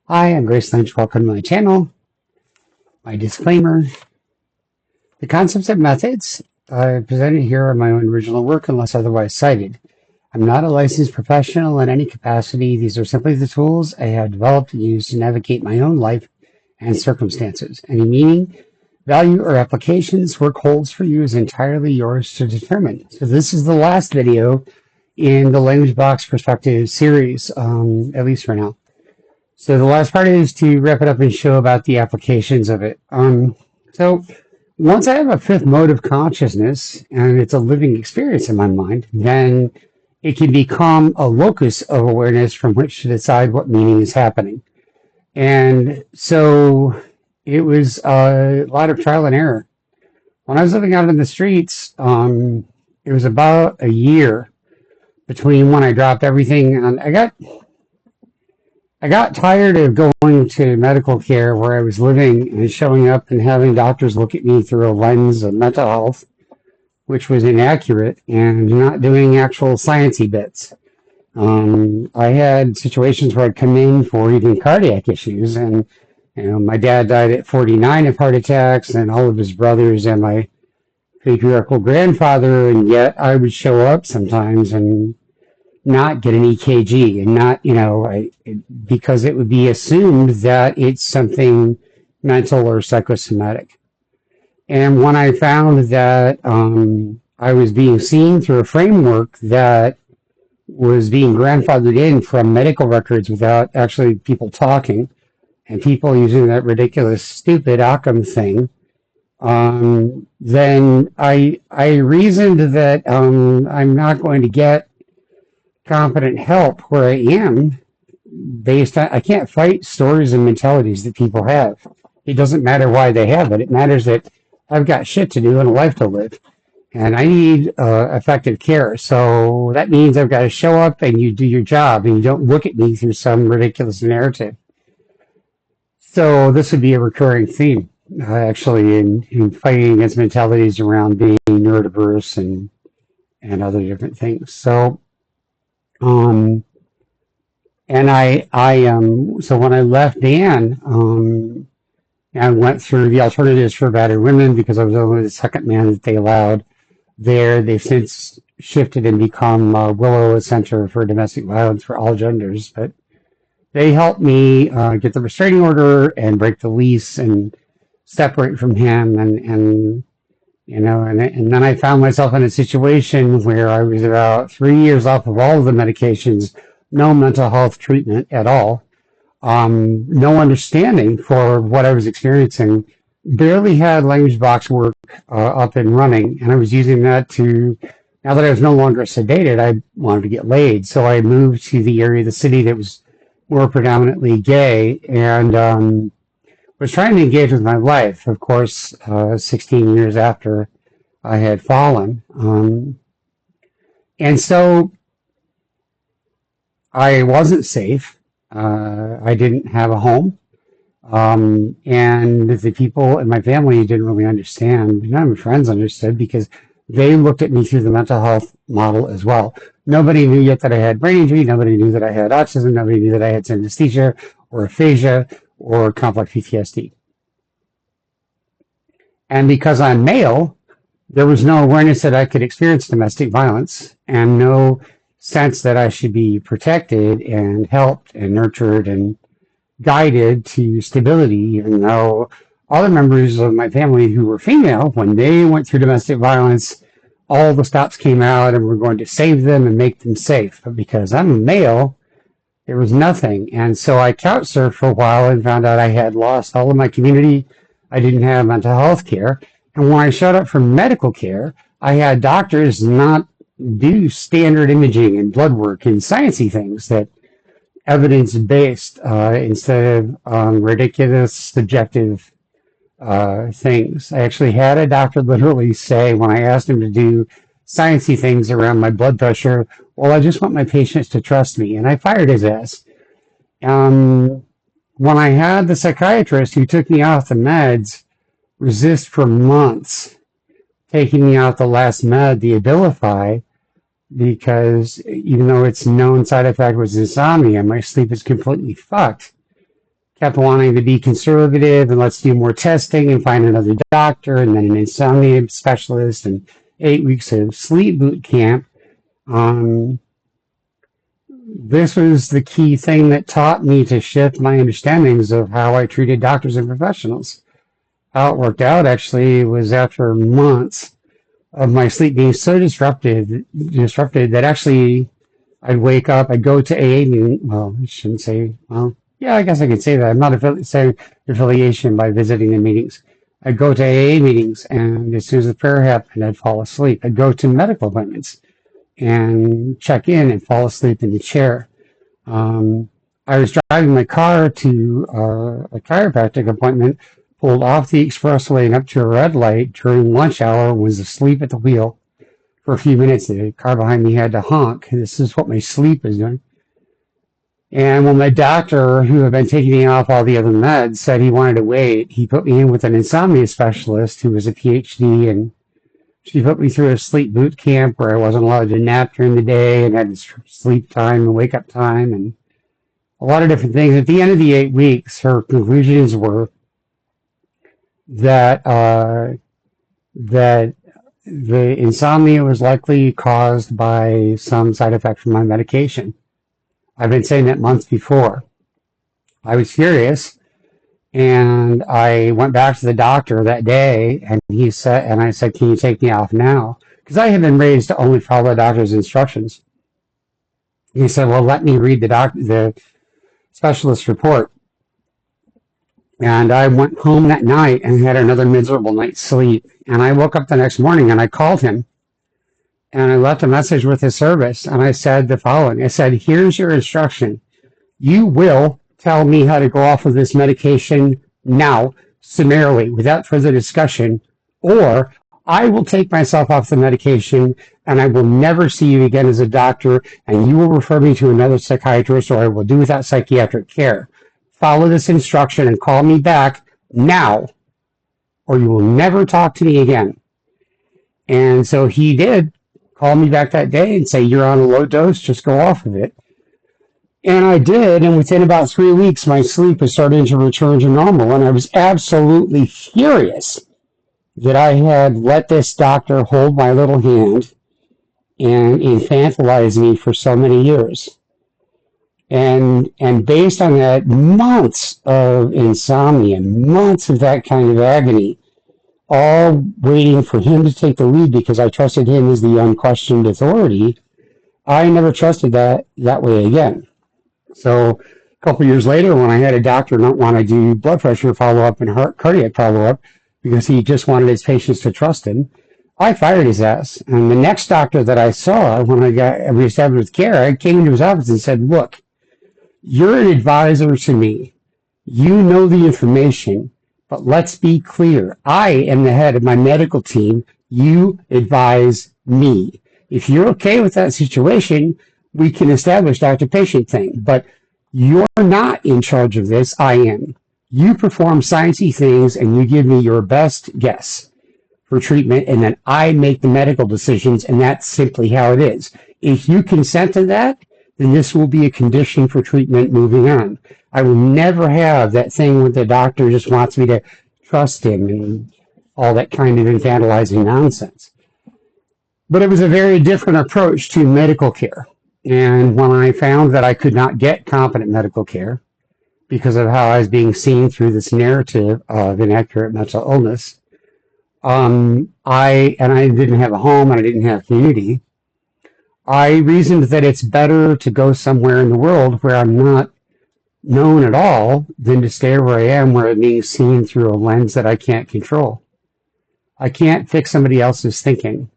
Hi, I'm Grace Lynch. Welcome to my channel. My disclaimer. The concepts and methods presented here are my own original work unless otherwise cited. I'm not a licensed professional in any capacity. These are simply the tools I have developed and used to navigate my own life and circumstances. Any meaning, value, or applications work holds for you is entirely yours to determine. So this is the last video in the Language Box Perspective series, at least for now. So the last part is to wrap it up and show about the applications of it. So once I have a fifth mode of consciousness and it's a living experience in my mind, then it can become a locus of awareness from which to decide what meaning is happening. And so it was a lot of trial and error. When I was living out in the streets, it was about a year between when I dropped everything and I got tired of going to medical care where I was living and showing up and having doctors look at me through a lens of mental health, which was inaccurate, and not doing actual sciencey bits. I had situations where I'd come in for even cardiac issues, and my dad died at 49 of heart attacks, and all of his brothers, and my patriarchal grandfather, and yet I would show up sometimes and not get an EKG and not, because it would be assumed that it's something mental or psychosomatic. And when I found that I was being seen through a framework that was being grandfathered in from medical records without actually people talking and people using that ridiculous, stupid Occam thing, then I reasoned that I'm not going to get competent help where I am based on, I can't fight stories and mentalities that people have. It doesn't matter why they have it. It matters that I've got shit to do and a life to live. And I need effective care. So that means I've got to show up and you do your job and you don't look at me through some ridiculous narrative. So this would be a recurring theme, actually, in fighting against mentalities around being neurodiverse and other different things. So so when I left Dan, and went through the alternatives for battered women because I was only the second man that they allowed there. They've since shifted and become Willow, a center for domestic violence for all genders. But they helped me get the restraining order and break the lease and separate from him. And then I found myself in a situation where I was about 3 years off of all of the medications, no mental health treatment at all, no understanding for what I was experiencing, barely had language box work up and running, and I was using that to, now that I was no longer sedated, I wanted to get laid, so I moved to the area of the city that was more predominantly gay, and was trying to engage with my life, of course, 16 years after I had fallen. And so I wasn't safe. I didn't have a home. And the people in my family didn't really understand. None of my friends understood because they looked at me through the mental health model as well. Nobody knew yet that I had brain injury. Nobody knew that I had autism. Nobody knew that I had synesthesia or aphasia or complex PTSD. And because I'm male, there was no awareness that I could experience domestic violence and no sense that I should be protected and helped and nurtured and guided to stability, even though other members of my family who were female, when they went through domestic violence, all the stops came out and we're going to save them and make them safe. But because I'm a male, there was nothing. And so I couch surfed for a while and found out I had lost all of my community. I didn't have mental health care. And when I showed up for medical care, I had doctors not do standard imaging and blood work and sciencey things that evidence-based instead of ridiculous subjective things. I actually had a doctor literally say when I asked him to do sciencey things around my blood pressure, well, I just want my patients to trust me, and I fired his ass. When I had the psychiatrist who took me off the meds resist for months, taking me off the last med, the Abilify, because even though its known side effect was insomnia, my sleep is completely fucked. kept wanting to be conservative and let's do more testing and find another doctor and then an insomnia specialist and 8 weeks of sleep boot camp. This was the key thing that taught me to shift my understandings of how I treated doctors and professionals. How it worked out actually was after months of my sleep being so disrupted that actually I'd wake up, I'd go to AA meeting. Well, I shouldn't say, well, yeah, I guess I could say that. I'm not saying affiliation by visiting the meetings. I'd go to AA meetings, and as soon as the prayer happened, I'd fall asleep. I'd go to medical appointments and check in and fall asleep in the chair. I was driving my car to a chiropractic appointment, pulled off the expressway and up to a red light during lunch hour, was asleep at the wheel for a few minutes. The car behind me had to honk. This is what my sleep is doing. And when my doctor, who had been taking me off all the other meds, said he wanted to wait, he put me in with an insomnia specialist who was a PhD, and she put me through a sleep boot camp where I wasn't allowed to nap during the day and had sleep time and wake up time and a lot of different things. At the end of the 8 weeks, her conclusions were that that the insomnia was likely caused by some side effect from my medication. I've been saying that months before. I was furious, and I went back to the doctor that day, and I said, "Can you take me off now?" Because I had been raised to only follow the doctor's instructions. He said, "Well, let me read the specialist report." And I went home that night and had another miserable night's sleep. And I woke up the next morning and I called him and I left a message with his service. And I said the following. I said, "Here's your instruction. You will tell me how to go off of this medication now, summarily, without further discussion, or I will take myself off the medication and I will never see you again as a doctor, and you will refer me to another psychiatrist, or I will do without psychiatric care. Follow this instruction and call me back now, or you will never talk to me again." And so he did call me back that day and say, "You're on a low dose, just go off of it." And I did, and within about 3 weeks, my sleep was starting to return to normal, and I was absolutely furious that I had let this doctor hold my little hand and infantilize me for so many years. And based on that, months of insomnia, months of that kind of agony, all waiting for him to take the lead because I trusted him as the unquestioned authority, I never trusted that way again. So a couple years later, when I had a doctor not want to do blood pressure follow-up and cardiac follow-up because he just wanted his patients to trust him, I fired his ass. And the next doctor that I saw, when I got reestablished with care, I came into his office and said, "Look, you're an advisor to me. You know the information, but let's be clear. I am the head of my medical team. You advise me. If you're okay with that situation, we can establish doctor-patient thing. But you're not in charge of this. I am. You perform sciencey things, and you give me your best guess for treatment, and then I make the medical decisions, and that's simply how it is. If you consent to that, then this will be a condition for treatment moving on. I will never have that thing where the doctor just wants me to trust him and all that kind of infantilizing nonsense." But it was a very different approach to medical care. And when I found that I could not get competent medical care because of how I was being seen through this narrative of inaccurate mental illness, I didn't have a home and I didn't have community, I reasoned that it's better to go somewhere in the world where I'm not known at all than to stay where I am, where I'm being seen through a lens that I can't control. I can't fix somebody else's thinking.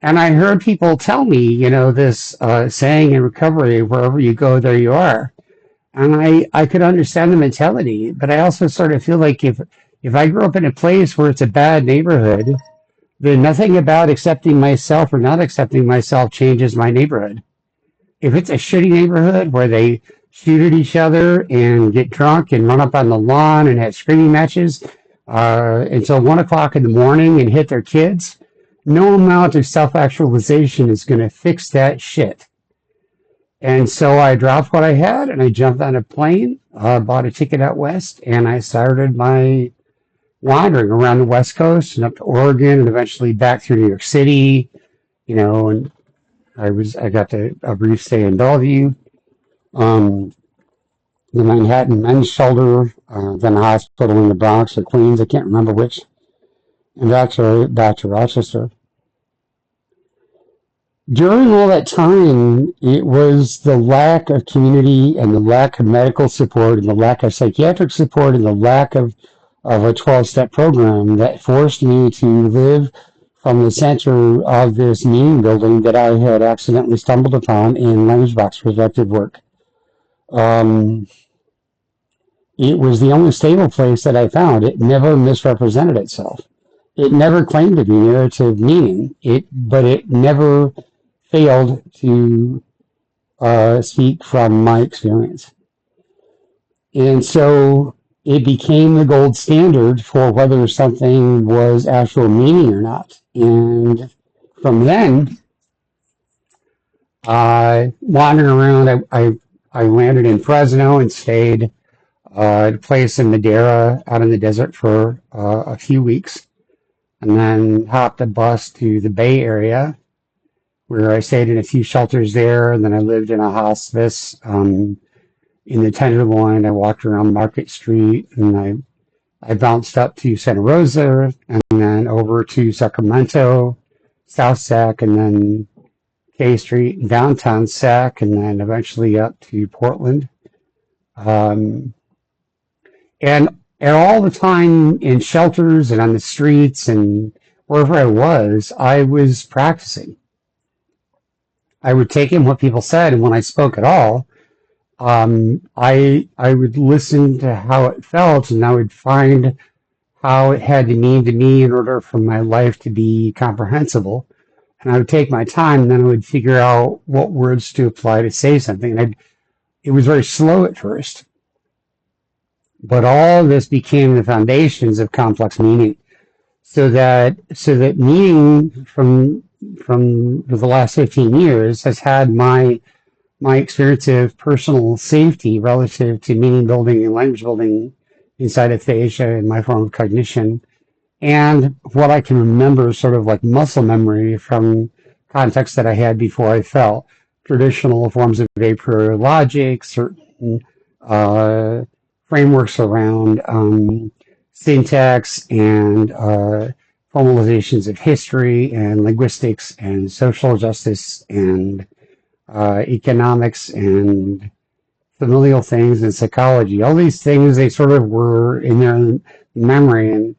And I heard people tell me, this saying in recovery, wherever you go, there you are. And I could understand the mentality, but I also sort of feel like if I grew up in a place where it's a bad neighborhood, then nothing about accepting myself or not accepting myself changes my neighborhood. If it's a shitty neighborhood where they shoot at each other and get drunk and run up on the lawn and have screaming matches until 1 o'clock in the morning and hit their kids, no amount of self-actualization is going to fix that shit. And so I dropped what I had and I jumped on a plane, bought a ticket out west, and I started my wandering around the West Coast and up to Oregon and eventually back through New York City, and I got a brief stay in Bellevue, um, the Manhattan Men's Shelter, then a hospital in the Bronx or Queens, I can't remember which, and back to Rochester. During all that time, it was the lack of community and the lack of medical support and the lack of psychiatric support and the lack of a 12-step program that forced me to live from the center of this meaning building that I had accidentally stumbled upon in language box perspective work. Um, it was the only stable place that I found. It never misrepresented itself. It never claimed to be narrative meaning, but it never failed to speak from my experience. And so it became the gold standard for whether something was actual meaning or not. And from then, wandering around, I landed in Fresno and stayed at a place in Madera out in the desert for a few weeks, and then hopped a bus to the Bay Area, where I stayed in a few shelters there, and then I lived in a hospice in the Tenderloin. I walked around Market Street, and I bounced up to Santa Rosa, and then over to Sacramento, South Sac, and then K Street, downtown Sac, and then eventually up to Portland. Um, and all the time in shelters and on the streets and wherever I was practicing. I would take in what people said, and when I spoke at all, I would listen to how it felt, and I would find how it had to mean to me in order for my life to be comprehensible. And I would take my time, and then I would figure out what words to apply to say something. And it was very slow at first, but all of this became the foundations of complex meaning. So that meaning from the last 15 years has had my experience of personal safety relative to meaning building and language building inside aphasia and my form of cognition, and what I can remember sort of like muscle memory from contexts that I had before I fell. Traditional forms of a priori logic, certain frameworks around syntax and formalizations of history and linguistics and social justice and economics and familial things and psychology. All these things, they sort of were in their memory, and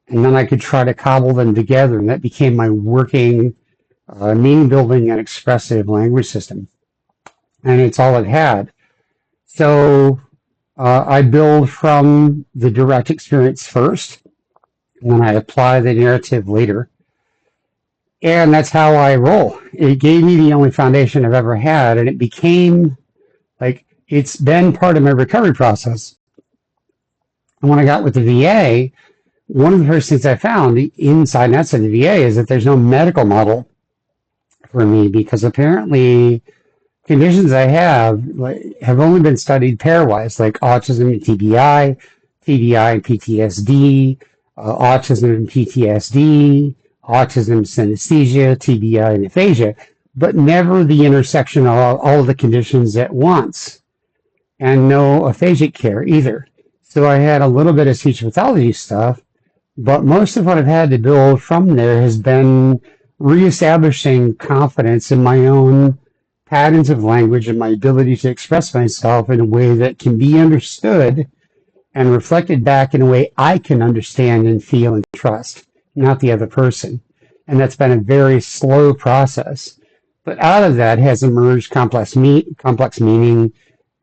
then I could try to cobble them together, and that became my working meaning building and expressive language system. And it's all it had. So I build from the direct experience first, and then I apply the narrative later. And that's how I roll. It gave me the only foundation I've ever had, and it became like it's been part of my recovery process. And when I got with the VA, one of the first things I found inside and outside the VA is that there's no medical model for me, because apparently conditions I have only been studied pairwise, like autism and TBI, TBI and PTSD, autism and PTSD, autism and synesthesia, TBI and aphasia, but never the intersection of all of the conditions at once, and no aphasic care either. So I had a little bit of speech pathology stuff, but most of what I've had to build from there has been reestablishing confidence in my own patterns of language and my ability to express myself in a way that can be understood and reflected back in a way I can understand and feel and trust, not the other person. And that's been a very slow process. But out of that has emerged complex meaning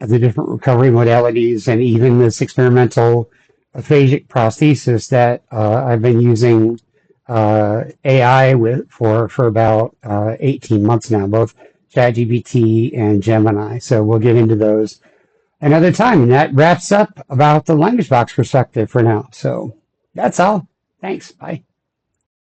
of the different recovery modalities, and even this experimental aphasic prosthesis that I've been using AI with for about 18 months now, both ChatGPT and Gemini. So we'll get into those another time. And that wraps up about the language box perspective for now. So that's all. Thanks. Bye.